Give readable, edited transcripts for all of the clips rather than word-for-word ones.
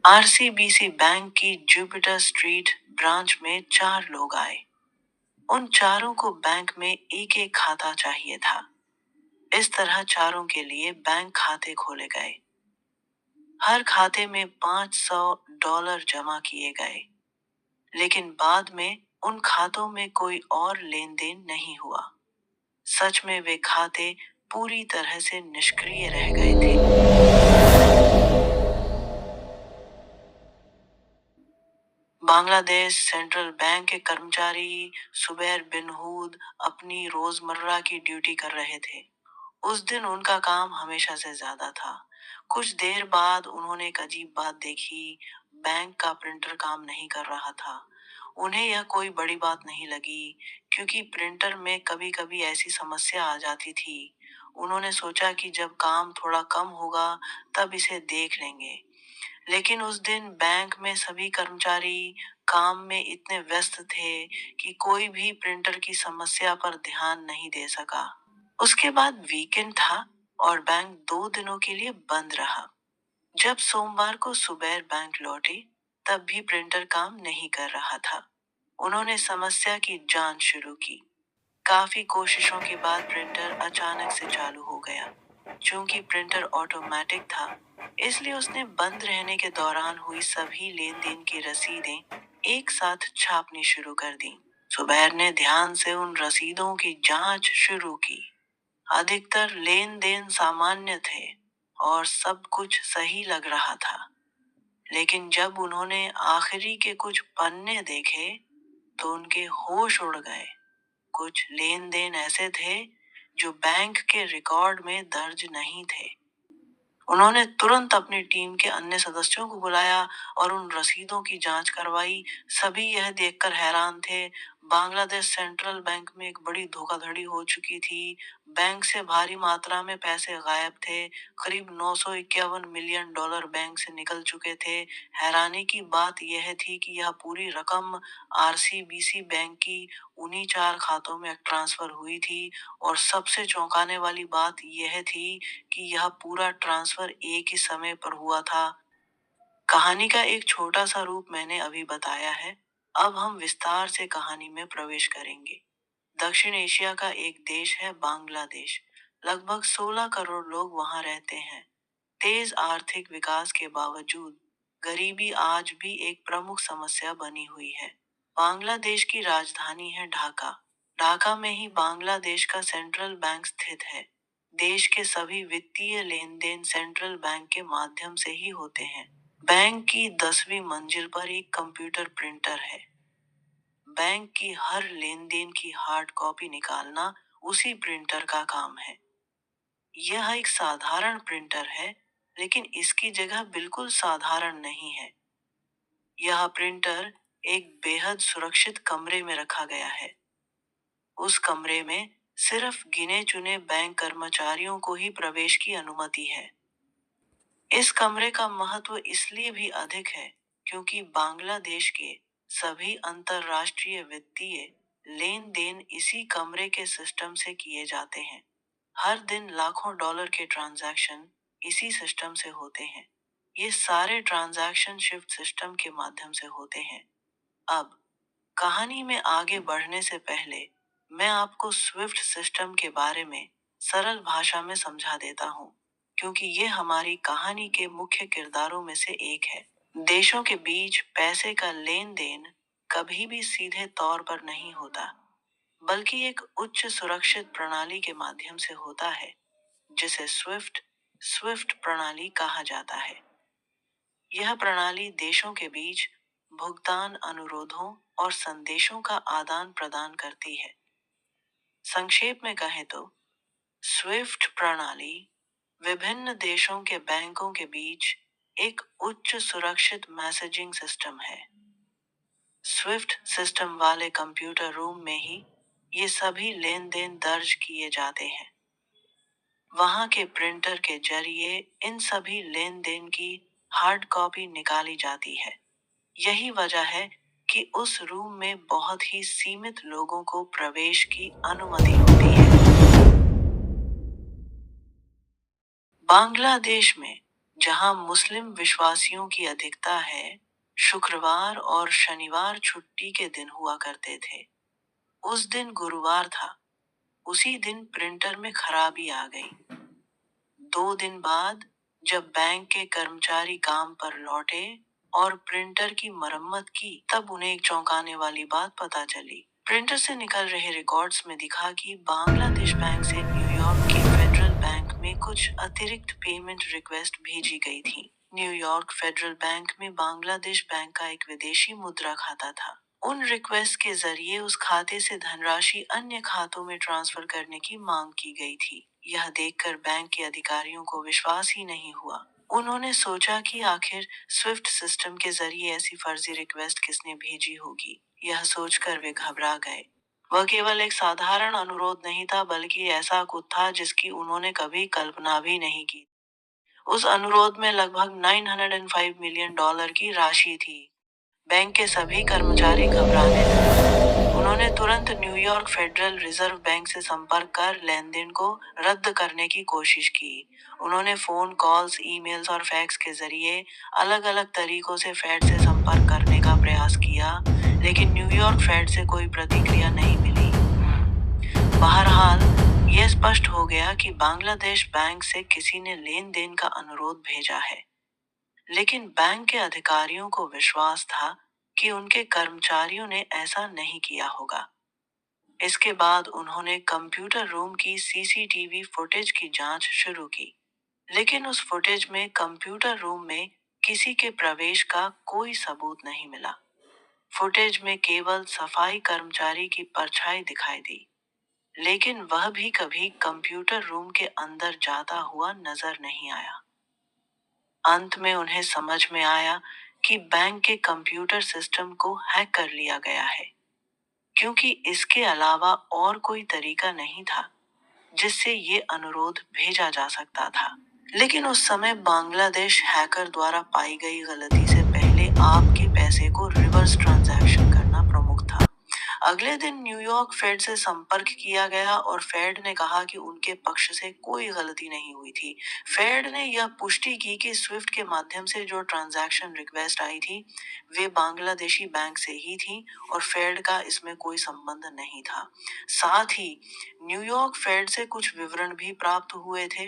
आरसीबीसी bank की Jupiter street branch में 4 लोग आए। उन चारों को बैंक में एक एक खाता चाहिए था। इस तरह चारों के लिए बैंक खाते खोले गए। हर खाते में $500 जमा किए गए, लेकिन बाद में उन खातों में कोई और लेन देन नहीं हुआ। सच में वे खाते पूरी तरह से निष्क्रिय रह गए थे। बांग्लादेश सेंट्रल बैंक के कर्मचारी सुबैर बिन हूद अपनी रोजमर्रा की ड्यूटी कर रहे थे। उस दिन उनका काम हमेशा से ज्यादा था। कुछ देर बाद उन्होंने एक अजीब बात देखी। बैंक का प्रिंटर काम नहीं कर रहा था। उन्हें यह कोई बड़ी बात नहीं लगी, क्योंकि प्रिंटर में कभी कभी ऐसी समस्या आ जाती थी। उन्होंने सोचा कि जब काम थोड़ा कम होगा तब इसे देख लेंगे। लेकिन उस दिन बैंक में सभी कर्मचारी काम में इतने व्यस्त थे कि कोई भी प्रिंटर की समस्या पर ध्यान नहीं दे सका। उसके बाद वीकेंड था और बैंक 2 दिनों के लिए बंद रहा। जब सोमवार को सुबह बैंक लौटे, तब भी प्रिंटर काम नहीं कर रहा था। उन्होंने समस्या की जांच शुरू की। काफी कोशिशों के बाद प्रिंटर अचानक से चालू हो गया। चूंकि प्रिंटर ऑटोमेटिक था, इसलिए उसने बंद रहने के दौरान हुई सभी लेन देन की रसीदें एक साथ छापनी शुरू कर दी। सुबैर ने ध्यान से उन रसीदों की जांच शुरू की। अधिकतर लेन देन सामान्य थे और सब कुछ सही लग रहा था। लेकिन जब उन्होंने आखिरी के कुछ पन्ने देखे, तो उनके होश उड़ गए। कुछ लेन देन ऐसे थे जो बैंक के रिकॉर्ड में दर्ज नहीं थे। उन्होंने तुरंत अपनी टीम के अन्य सदस्यों को बुलाया और उन रसीदों की जांच करवाई। सभी यह देखकर हैरान थे। बांग्लादेश सेंट्रल बैंक में एक बड़ी धोखाधड़ी हो चुकी थी। बैंक से भारी मात्रा में पैसे गायब थे। करीब $951 मिलियन बैंक से निकल चुके थे। हैरानी की बात यह थी कि यह पूरी रकम आरसीबीसी बैंक की उन्हीं 4 खातों में ट्रांसफर हुई थी। और सबसे चौंकाने वाली बात यह थी कि यह पूरा ट्रांसफर एक ही समय पर हुआ था। कहानी का एक छोटा सा रूप मैंने अभी बताया है। अब हम विस्तार से कहानी में प्रवेश करेंगे। दक्षिण एशिया का एक देश है बांग्लादेश। लगभग 16 करोड़ लोग वहां रहते हैं। तेज आर्थिक विकास के बावजूद गरीबी आज भी एक प्रमुख समस्या बनी हुई है। बांग्लादेश की राजधानी है ढाका। ढाका में ही बांग्लादेश का सेंट्रल बैंक स्थित है। देश के सभी वित्तीय लेन देन सेंट्रल बैंक के माध्यम से ही होते हैं। बैंक की 10वीं मंजिल पर एक कंप्यूटर प्रिंटर है। बैंक की हर लेन देन की हार्ड कॉपी निकालना उसी प्रिंटर का काम है। यह एक साधारण प्रिंटर है, लेकिन इसकी जगह बिल्कुल साधारण नहीं है। यह प्रिंटर एक बेहद सुरक्षित कमरे में रखा गया है। उस कमरे में सिर्फ गिने चुने बैंक कर्मचारियों को ही प्रवेश की अनुमति है। इस कमरे का महत्व इसलिए भी अधिक है क्योंकि बांग्लादेश के सभी अंतर्राष्ट्रीय वित्तीय लेन देन इसी कमरे के सिस्टम से किए जाते हैं। हर दिन लाखों डॉलर के ट्रांजैक्शन इसी सिस्टम से होते हैं। ये सारे ट्रांजैक्शन शिफ्ट सिस्टम के माध्यम से होते हैं। अब कहानी में आगे बढ़ने से पहले मैं आपको स्विफ्ट सिस्टम के बारे में सरल भाषा में समझा देता हूँ, क्योंकि ये हमारी कहानी के मुख्य किरदारों में से एक है। देशों के बीच पैसे का लेन देन कभी भी सीधे तौर पर नहीं होता, बल्कि एक उच्च सुरक्षित प्रणाली के माध्यम से होता है, जिसे स्विफ्ट प्रणाली कहा जाता है। यह प्रणाली देशों के बीच भुगतान अनुरोधों और संदेशों का आदान प्रदान करती है। संक्षेप में कहें तो स्विफ्ट प्रणाली विभिन्न देशों के बैंकों के बीच एक उच्च सुरक्षित मैसेजिंग सिस्टम है। स्विफ्ट सिस्टम वाले कंप्यूटर रूम में ही ये सभी लेन देन दर्ज किए जाते हैं। वहां के प्रिंटर के जरिए इन सभी लेन देन की हार्ड कॉपी निकाली जाती है। यही वजह है कि उस रूम में बहुत ही सीमित लोगों को प्रवेश की अनुमति होती है। बांग्लादेश में जहां मुस्लिम विश्वासियों की अधिकता है, शुक्रवार और शनिवार छुट्टी के दिन हुआ करते थे। उस दिन गुरुवार था। उसी दिन प्रिंटर में खराबी आ गई। 2 दिन बाद जब बैंक के कर्मचारी काम पर लौटे और प्रिंटर की मरम्मत की, तब उन्हें एक चौंकाने वाली बात पता चली। प्रिंटर से निकल रहे रिकॉर्ड्स में दिखा कि बांग्लादेश बैंक से न्यूयॉर्क के फेडरल बैंक में कुछ अतिरिक्त पेमेंट रिक्वेस्ट भेजी गई थी। न्यूयॉर्क फेडरल बैंक में बांग्लादेश बैंक का एक विदेशी मुद्रा खाता था। उन रिक्वेस्ट के जरिए उस खाते से धनराशि अन्य खातों में ट्रांसफर करने की मांग की गई थी। यह देखकर बैंक के अधिकारियों को विश्वास ही नहीं हुआ। उन्होंने सोचा कि आखिर स्विफ्ट सिस्टम के जरिए ऐसी फर्जी रिक्वेस्ट किसने भेजी होगी। यह सोचकर वे घबरा गए। वह केवल एक साधारण अनुरोध नहीं था, बल्कि ऐसा कुछ था जिसकी उन्होंने कभी कल्पना भी नहीं की। उस अनुरोध में लगभग $905 मिलियन की राशि थी। बैंक के सभी कर्मचारी घबराने लगे। उन्होंने तुरंत न्यूयॉर्क फेडरल रिजर्व बैंक से संपर्क कर लेनदेन को रद्द करने की कोशिश की। उन्होंने फोन कॉल्स, ईमेल्स और फैक्स के जरिए अलग-अलग तरीकों से फेड से संपर्क करने का प्रयास किया, लेकिन न्यूयॉर्क फेड से कोई प्रतिक्रिया नहीं मिली। बहरहाल, यह स्पष्ट हो गया कि बांग्लादेश बैंक से किसी ने लेन देन का अनुरोध भेजा है, लेकिन बैंक के अधिकारियों को विश्वास था कि उनके कर्मचारियों ने ऐसा नहीं किया होगा। इसके बाद उन्होंने कंप्यूटर रूम की सीसीटीवी फुटेज की जांच शुरू की, लेकिन उस फुटेज में कंप्यूटर रूम में किसी के प्रवेश का कोई सबूत नहीं मिला। फुटेज में केवल सफाई कर्मचारी की परछाई दिखाई दी, लेकिन वह भी कभी कंप्यूटर रूम के अंदर जाता हुआ नजर नहीं आया। अंत में उन्हें समझ में आया कि बैंक के कंप्यूटर सिस्टम को हैक कर लिया गया है, क्योंकि इसके अलावा और कोई तरीका नहीं था जिससे ये अनुरोध भेजा जा सकता था। लेकिन उस समय बांग्लादेश हैकर द्वारा पाई गई गलती से पहले आपके पैसे को रिवर्स ट्रांजैक्शन करना प्रमुख था। अगले दिन न्यूयॉर्क फेड से संपर्क किया गया और फेड ने कहा कि उनके पक्ष से कोई गलती नहीं हुई थी। फेड ने यह पुष्टि की कि स्विफ्ट के माध्यम से जो ट्रांजैक्शन रिक्वेस्ट आई थी, वे बांग्लादेशी बैंक से ही थी और फेड का इसमें कोई संबंध नहीं था। साथ ही न्यूयॉर्क फेड से कुछ विवरण भी प्राप्त हुए थे।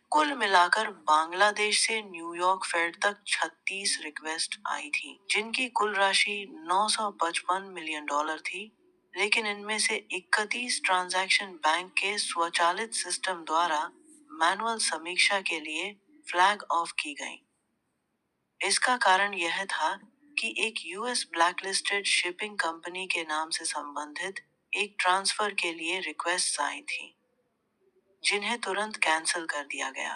कुल मिलाकर बांग्लादेश से न्यूयॉर्क फेड तक 36 रिक्वेस्ट आई थी, जिनकी कुल राशि $955 मिलियन थी, लेकिन इनमें से 31 ट्रांजैक्शन बैंक के स्वचालित सिस्टम द्वारा मैनुअल समीक्षा के लिए फ्लैग ऑफ की गईं। इसका कारण यह था कि एक यूएस ब्लैकलिस्टेड शिपिंग कंपनी के नाम से संबंधित एक ट्रांसफर के लिए रिक्वेस्ट आई थी, जिन्हें तुरंत कैंसिल कर दिया गया।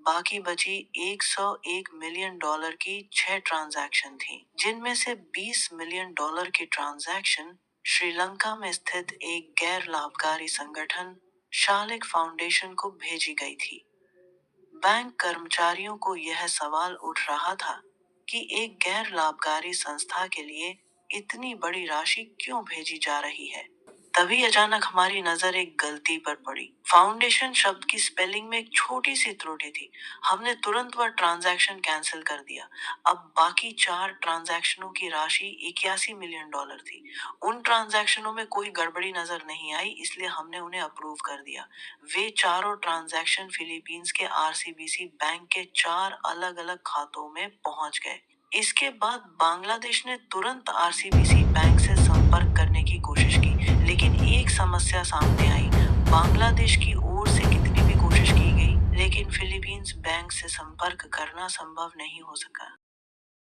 बाकी बची $101 मिलियन की 6 ट्रांजैक्शन थी, जिनमें से $20 मिलियन की ट्रांजैक्शन श्रीलंका में स्थित एक गैर लाभकारी संगठन शालिक फाउंडेशन को भेजी गई थी। बैंक कर्मचारियों को यह सवाल उठ रहा था कि एक गैर लाभकारी संस्था के लिए इतनी बड़ी राशि क्यों भेजी जा रही है। तभी अचानक हमारी नजर एक गलती पर पड़ी। फाउंडेशन शब्द की स्पेलिंग में एक छोटी सी त्रुटि थी। हमने तुरंत वह ट्रांजैक्शन कैंसिल कर दिया। अब बाकी 4 ट्रांजैक्शनों की राशि $81 मिलियन थी। उन ट्रांजैक्शनों में कोई गड़बड़ी नजर नहीं आई, इसलिए हमने उन्हें अप्रूव कर दिया। वे चारों ट्रांजैक्शन फिलीपींस के आरसीबीसी बैंक के 4 अलग अलग खातों में पहुंच गए। इसके बाद बांग्लादेश ने तुरंत आरसीबीसी बैंक से संपर्क करने की कोशिश की, लेकिन एक समस्या सामने आई। बांग्लादेश की ओर से कितनी भी कोशिश की गई, लेकिन फिलीपींस बैंक से संपर्क करना संभव नहीं हो सका।